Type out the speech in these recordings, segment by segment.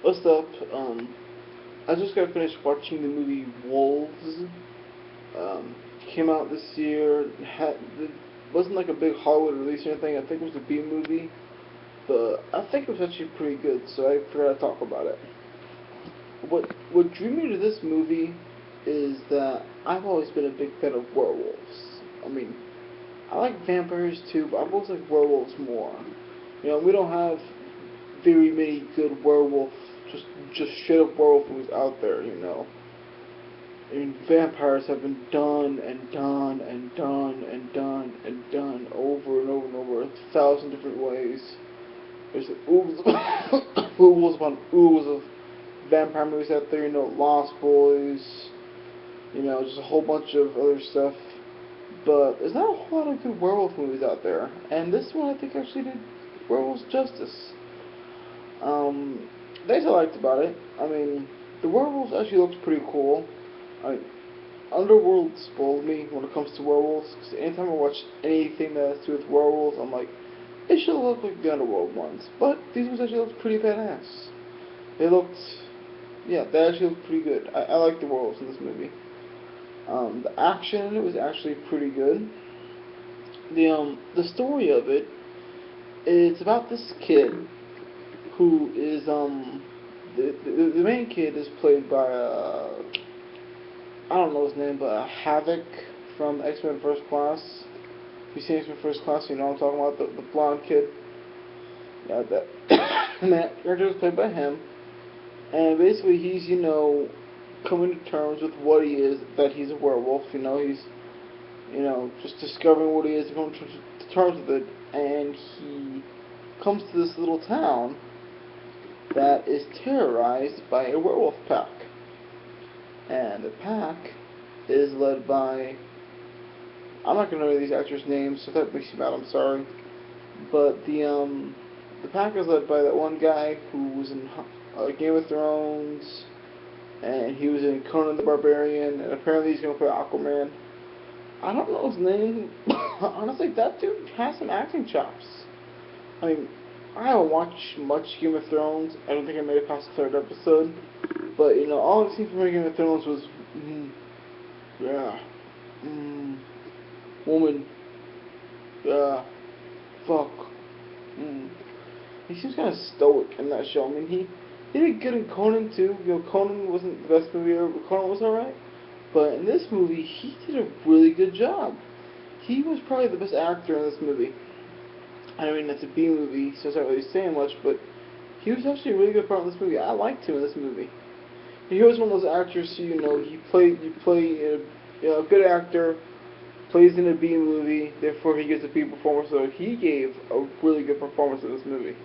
What's up? I just got finished watching the movie Wolves. Um, Came out this year. It wasn't like a big Hollywood release or anything. I think it was a B movie, but I think it was actually pretty good. So I figured I'd talk about it. What drew me to this movie is that I've always been a big fan of werewolves. I mean, I like vampires too, but I've always liked werewolves more. We don't have very many good just straight up werewolf movies out there. I mean, vampires have been done and done and done and done and done over and over and over 1,000 different ways. There's oodles, oodles upon oodles of vampire movies out there. Lost Boys. Just a whole bunch of other stuff. But there's not a whole lot of good werewolf movies out there, and this one I think actually did werewolves justice. Things I liked about it. I mean, the werewolves actually looked pretty cool. I mean, Underworld spoiled me when it comes to werewolves, because anytime I watch anything that has to do with werewolves, I'm like, it should look like the Underworld ones. But these ones actually looked pretty badass. They looked, yeah, they actually looked pretty good. I like the werewolves in this movie. The action in it was actually pretty good. The story of it, it's about this kid who is the main kid is played by I don't know his name, but Havoc from X Men First Class. If you've seen X Men First Class, you know what I'm talking about, the blonde kid. Yeah, that that character is played by him, and basically he's coming to terms with what he is, that he's a werewolf. He's just discovering what he is, coming to terms with it, and he comes to this little town that is terrorized by a werewolf pack. And the pack is led by, I'm not gonna know these actors' names, so if that makes you mad, I'm sorry. But the pack is led by that one guy who was in Game of Thrones, and he was in Conan the Barbarian, and apparently he's gonna play Aquaman. I don't know his name. Honestly, that dude has some acting chops. I mean, I haven't watched much Game of Thrones. I don't think I made it past the third episode. But, all I've seen from Game of Thrones was, yeah, woman, yeah, fuck, He seems kind of stoic in that show. I mean, he did good in Conan, too. Conan wasn't the best movie ever, but Conan was alright. But in this movie, he did a really good job. He was probably the best actor in this movie. I mean, it's a B movie, so it's not really saying much, but he was actually a really good part in this movie. I liked him in this movie. He was one of those actors who, you play a good actor, plays in a B movie, therefore he gets a B performance, so he gave a really good performance in this movie.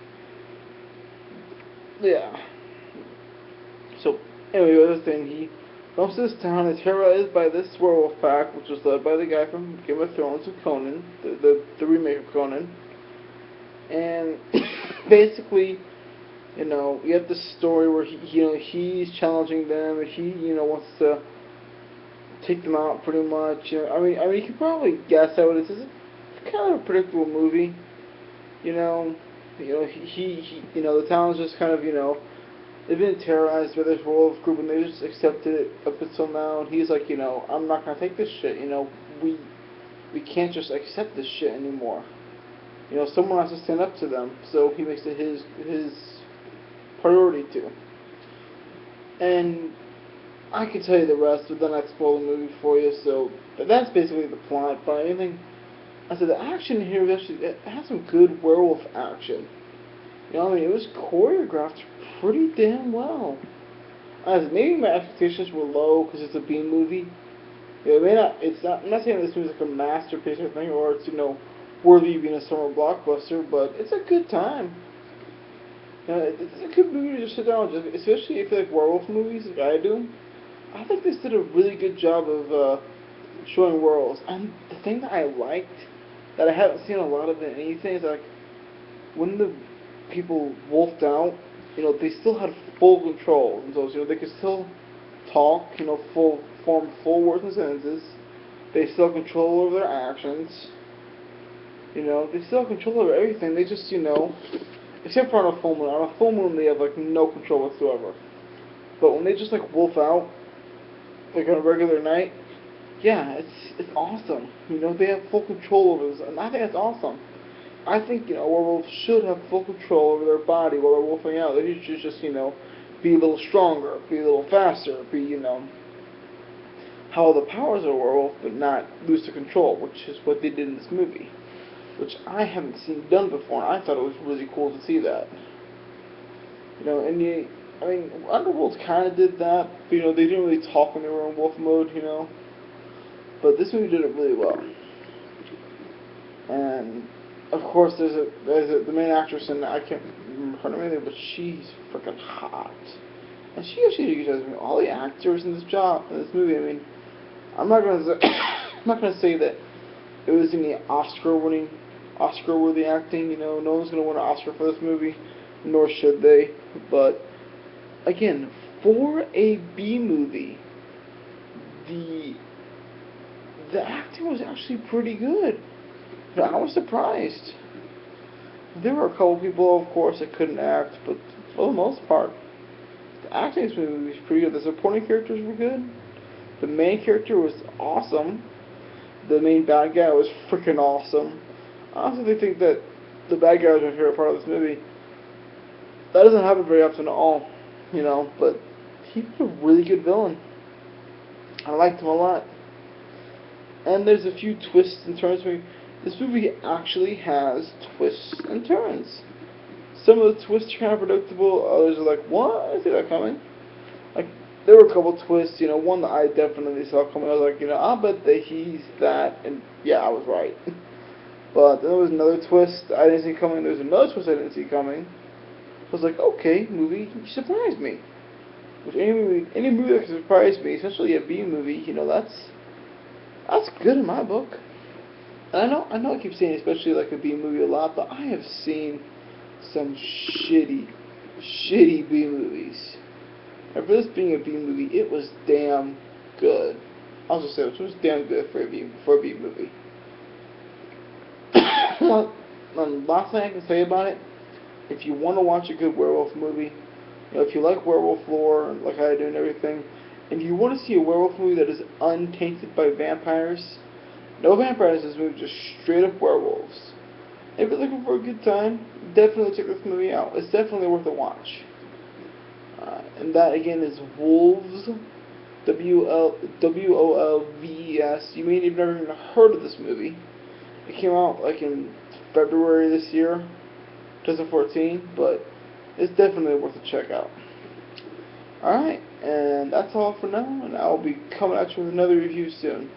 Yeah. So, anyway, the other thing, he comes to this town, is terrorized by this werewolf pack, which was led by the guy from Game of Thrones, of Conan, the remake of Conan. And basically, you have this story where he's challenging them, and he wants to take them out pretty much. You can probably guess how it is. It's kind of a predictable movie. You know, the town's just kind of they've been terrorized by this wolf group, and they just accepted it up until now. And he's like, I'm not gonna take this shit. We can't just accept this shit anymore. Someone has to stand up to them. So he makes it his priority to. And I could tell you the rest, but then I'd spoil the movie for you. So that's basically the plot. But anything, I said the action here actually it has some good werewolf action. It was choreographed pretty damn well. Maybe my expectations were low because it's a B movie. It may not. It's not. I'm not saying this movie's like a masterpiece or thing, or it's worthy of being a summer blockbuster, but it's a good time. It's a good movie to just sit down and especially if you like werewolf movies like I do. I think this did a really good job of showing werewolves. And the thing that I liked, that I haven't seen a lot of in anything, is like when the people wolfed out, they still had full control. And so, they could still talk, form full words and sentences. They still have control over their actions. They still have control over everything. They just, except for on a full moon. On a full moon, they have like no control whatsoever. But when they just like wolf out, like on a regular night, yeah, it's awesome. You know, they have full control over this, and I think that's awesome. I think, werewolves should have full control over their body while they're wolfing out. They should just, be a little stronger, be a little faster, be, have all the powers of a werewolf, but not lose the control, which is what they did in this movie. Which I haven't seen done before, and I thought it was really cool to see that. Underworld kind of did that, but, they didn't really talk when they were in wolf mode, But this movie did it really well. And of course, the main actress, and I can't remember her name, but she's freaking hot. And she actually did a good job. All the actors in this movie. I'm not gonna say that it was any Oscar-worthy acting. No one's gonna win an Oscar for this movie, nor should they. But again, for a B movie, the acting was actually pretty good. I was surprised. There were a couple people, of course, that couldn't act, but for the most part, the acting in this movie was pretty good. The supporting characters were good. The main character was awesome. The main bad guy was freaking awesome. I honestly think that the bad guy was my favorite part of this movie. That doesn't happen very often at all, but he was a really good villain. I liked him a lot. And there's a few twists and turns. This movie actually has twists and turns. Some of the twists are kind of predictable. Others are like, what? I didn't see that coming. Like, there were a couple twists. One that I definitely saw coming. I was like, I'll bet that he's that. And yeah, I was right. But then there was another twist I didn't see coming. There was another twist I didn't see coming. I was like, okay, movie, you surprised me. Which any movie that can surprise me, especially a B movie, that's good in my book. And I know I keep saying especially like a B movie a lot, but I have seen some shitty B movies. And for this being a B movie, it was damn good. I'll just say it was damn good for a B movie. Last thing I can say about it, if you want to watch a good werewolf movie, if you like werewolf lore, like I do and everything, and you want to see a werewolf movie that is untainted by vampires, no vampires in this movie, just straight up werewolves. If you're looking for a good time, definitely check this movie out. It's definitely worth a watch. And that again is Wolves, Wolves. You may have never even heard of this movie. It came out like in February this year, 2014, but it's definitely worth a check out. Alright, and that's all for now, and I'll be coming at you with another review soon.